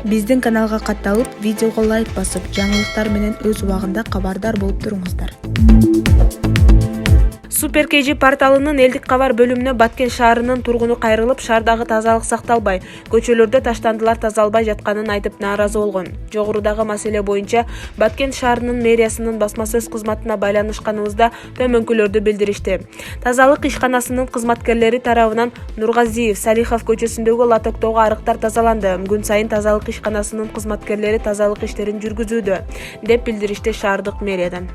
Биздин каналга катталып, видеого лайк басып, жаңылыктар менен өз убагында кабардар болуп туруңуздар. Супер KG порталынын элдик кабар бөлүмүнө Баткен шаарынын тургуну кайрылып, шаардагы тазалык сакталбай, көчөлөрдө таштандылар тазалбай жатканын айтып нааразы болгон. Жогорудагы маселе боюнча Баткен шаарынын мэриясынын басма сөз кызматына байланышканыбызда төмөнкүлөрдү билдиришти. Тазалык ишканасынын кызматкерлери тарабынан Нургазиев, Салихов көчөсүндөгү латоктогу арыктар тазаланды. Күн сайын тазалык ишканасынын кызматкерлери тазалык иштерин жүргүзүүдө, деп билдиришти шаардык мэриядан.